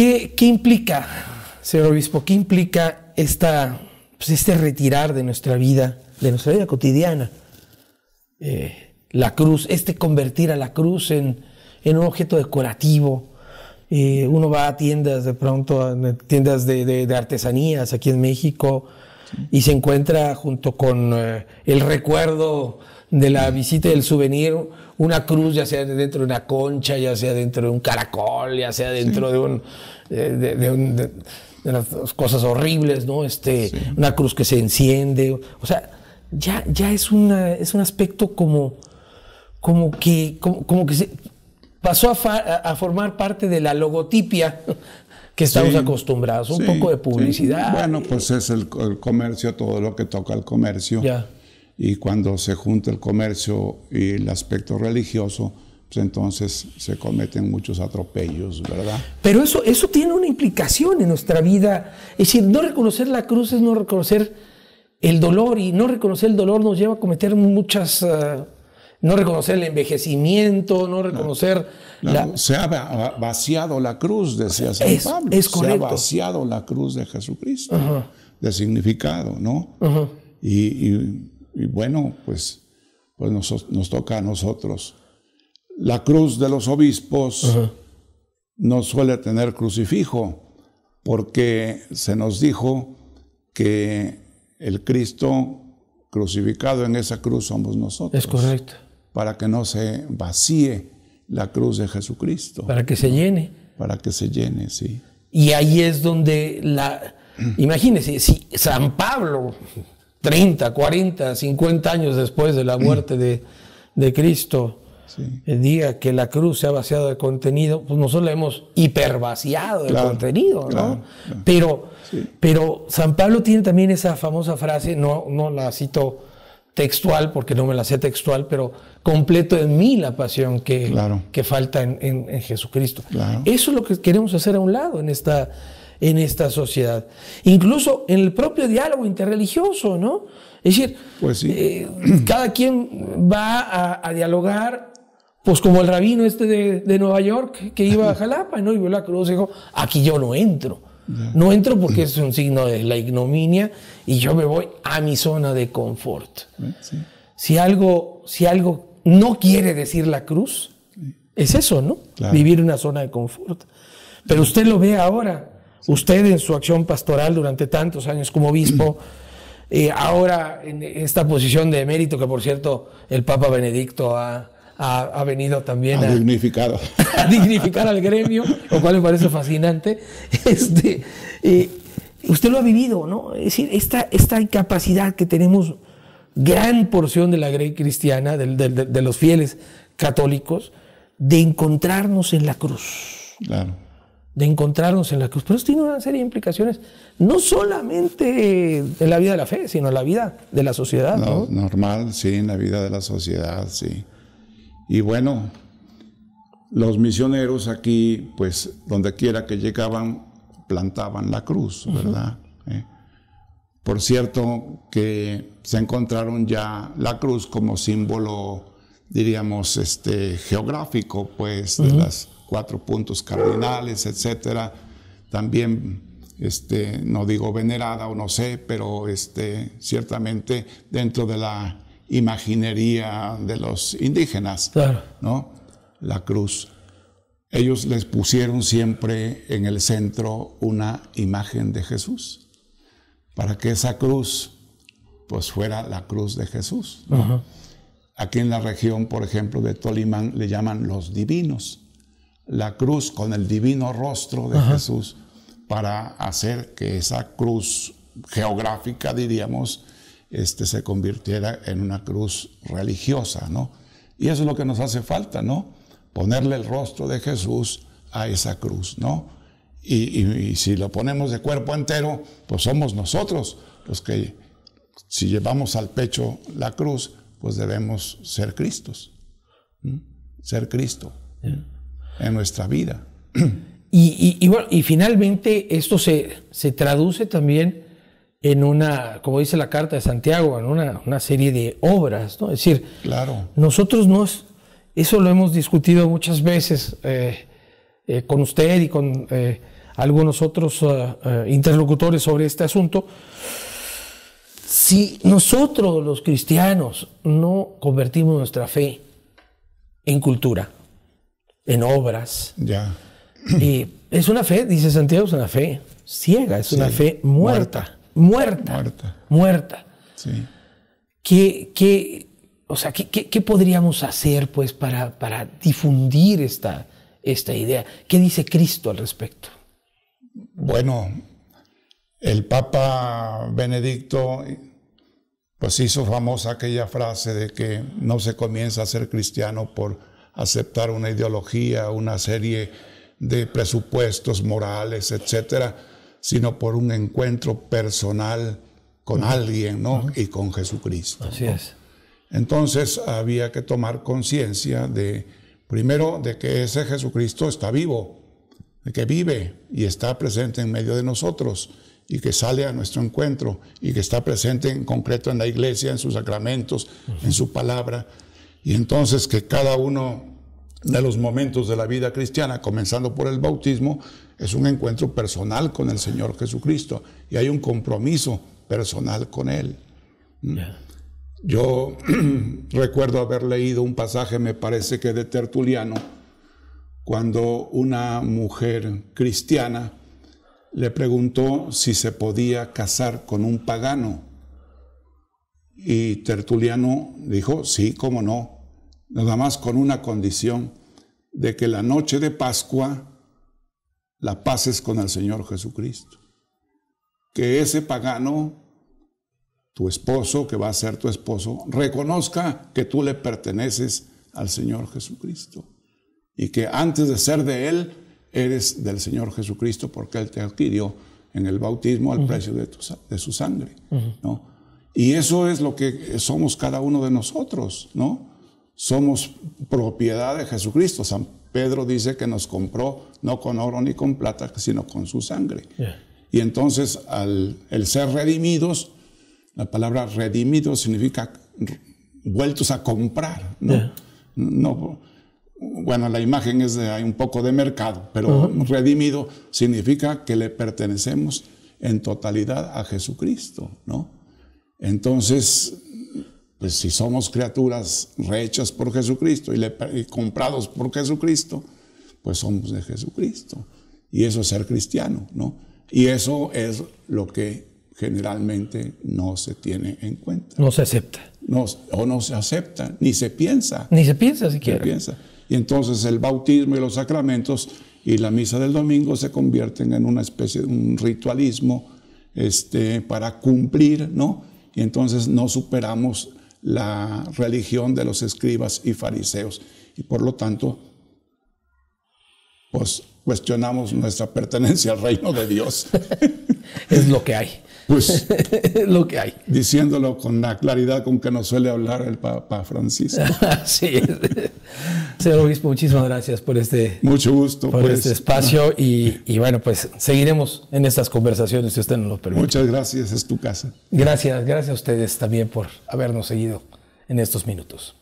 ¿Qué implica, señor obispo, qué implica este retirar de nuestra vida cotidiana? La cruz, convertir a la cruz en un objeto decorativo. Uno va a tiendas de pronto, a tiendas de artesanías aquí en México, y se encuentra junto con el recuerdo de la visita del souvenir, una cruz, ya sea dentro de una concha, ya sea dentro de un caracol, ya sea dentro de las cosas horribles, ¿no? Una cruz que se enciende. O sea, ya es un aspecto como que se pasó a formar parte de la logotipia que estamos acostumbrados, un poco de publicidad. Sí. Bueno, pues es el comercio, todo lo que toca el comercio. Ya. Y cuando se junta el comercio y el aspecto religioso, pues entonces se cometen muchos atropellos, ¿verdad? Pero eso tiene una implicación en nuestra vida. Es decir, no reconocer la cruz es no reconocer el dolor, y no reconocer el dolor nos lleva a cometer muchas... no reconocer el envejecimiento, no reconocer... Se ha vaciado la cruz, decía San Pablo. Es correcto. Se ha vaciado la cruz de Jesucristo, de significado, ¿no? Y bueno, pues nos toca a nosotros. La cruz de los obispos no suele tener crucifijo, porque se nos dijo que el Cristo crucificado en esa cruz somos nosotros. Es correcto. Para que no se vacíe la cruz de Jesucristo. Para que se llene. Para que se llene, sí. Y ahí es donde imagínese, si San Pablo, 30, 40, 50 años después de la muerte de Cristo, diga que la cruz se ha vaciado de contenido, pues nosotros la hemos hipervaciado de contenido, ¿no? Claro. Pero San Pablo tiene también esa famosa frase, no la cito textual porque no me la sé textual, pero completo en mí la pasión que falta en Jesucristo. Claro. Eso es lo que queremos hacer a un lado en esta sociedad. Incluso en el propio diálogo interreligioso, ¿no? Es decir, pues cada quien va a dialogar, pues como el rabino de Nueva York que iba a Jalapa, ¿no? Y vio la cruz y dijo, aquí yo no entro. No entro porque es un signo de la ignominia y yo me voy a mi zona de confort. Si algo no quiere decir la cruz, es eso, ¿no? Claro. Vivir en una zona de confort. Pero usted lo ve ahora, usted en su acción pastoral durante tantos años como obispo, ahora en esta posición de emérito, que por cierto el Papa Benedicto ha venido también a dignificar al gremio, lo cual me parece fascinante. Usted lo ha vivido, ¿no? Es decir, esta incapacidad que tenemos gran porción de la grey cristiana, de los fieles católicos, de encontrarnos en la cruz. Claro. De encontrarnos en la cruz. Pero eso tiene una serie de implicaciones, no solamente en la vida de la fe, sino en la vida de la sociedad, ¿no? Normal, sí, en la vida de la sociedad, sí. Y bueno, los misioneros aquí, pues, donde quiera que llegaban, plantaban la cruz, ¿verdad? Por cierto, que se encontraron ya la cruz como símbolo, diríamos, geográfico, pues, de las 4 puntos cardinales, etcétera. También, no digo venerada o no sé, pero ciertamente dentro de la imaginería de los indígenas, claro, ¿no? La cruz. Ellos les pusieron siempre en el centro una imagen de Jesús, para que esa cruz, pues, fuera la cruz de Jesús, ¿no? Aquí en la región, por ejemplo, de Tolimán, le llaman los divinos. La cruz con el divino rostro de Jesús, para hacer que esa cruz geográfica, diríamos, se convirtiera en una cruz religiosa, ¿no? Y eso es lo que nos hace falta, ¿no? Ponerle el rostro de Jesús a esa cruz, ¿no? Y si lo ponemos de cuerpo entero, pues somos nosotros los que, si llevamos al pecho la cruz, pues debemos ser Cristos, ser Cristo en nuestra vida. Bueno, y finalmente esto se traduce también en una, como dice la Carta de Santiago, en una serie de obras, ¿no? Es decir, claro, nosotros eso lo hemos discutido muchas veces con usted y con algunos otros interlocutores sobre este asunto. Si nosotros los cristianos no convertimos nuestra fe en cultura, en obras, es una fe, dice Santiago, es una fe ciega, es una fe muerta. Sí. ¿Qué podríamos hacer pues para difundir esta idea? ¿Qué dice Cristo al respecto? Bueno, el Papa Benedicto pues hizo famosa aquella frase de que no se comienza a ser cristiano por aceptar una ideología, una serie de presupuestos morales, etcétera, sino por un encuentro personal con alguien, ¿no? Y con Jesucristo. Así es. Entonces había que tomar conciencia primero de que ese Jesucristo está vivo, de que vive y está presente en medio de nosotros y que sale a nuestro encuentro y que está presente en concreto en la iglesia, en sus sacramentos, en su palabra. Y entonces que cada uno de los momentos de la vida cristiana, comenzando por el bautismo, es un encuentro personal con el Señor Jesucristo y hay un compromiso personal con Él. Yo recuerdo haber leído un pasaje, me parece que de Tertuliano, cuando una mujer cristiana le preguntó si se podía casar con un pagano. Y Tertuliano dijo, sí, cómo no, nada más con una condición, de que la noche de Pascua la pases con el Señor Jesucristo. Que ese pagano, tu esposo, que va a ser tu esposo, reconozca que tú le perteneces al Señor Jesucristo y que antes de ser de Él, eres del Señor Jesucristo porque Él te adquirió en el bautismo al precio de su sangre, ¿no? Y eso es lo que somos cada uno de nosotros, ¿no? Somos propiedad de Jesucristo. San Pedro dice que nos compró no con oro ni con plata, sino con su sangre. Y entonces el ser redimidos, la palabra redimido significa vueltos a comprar, ¿no? No, bueno, la imagen es hay un poco de mercado, pero redimido significa que le pertenecemos en totalidad a Jesucristo, ¿no? Entonces, pues si somos criaturas rehechas por Jesucristo y comprados por Jesucristo, pues somos de Jesucristo. Y eso es ser cristiano, ¿no? Y eso es lo que generalmente no se tiene en cuenta. No se acepta. No se acepta, ni se piensa. Ni se piensa siquiera. Se piensa. Y entonces el bautismo y los sacramentos y la misa del domingo se convierten en una especie de un ritualismo para cumplir, ¿no? Y entonces no superamos la religión de los escribas y fariseos. Y por lo tanto, pues cuestionamos nuestra pertenencia al reino de Dios. Es lo que hay. Pues es lo que hay. Diciéndolo con la claridad con que nos suele hablar el Papa Francisco. Sí. Señor Obispo, muchísimas gracias por mucho gusto, por este espacio y bueno, pues seguiremos en estas conversaciones si usted nos lo permite. Muchas gracias, es tu casa. Gracias a ustedes también por habernos seguido en estos minutos.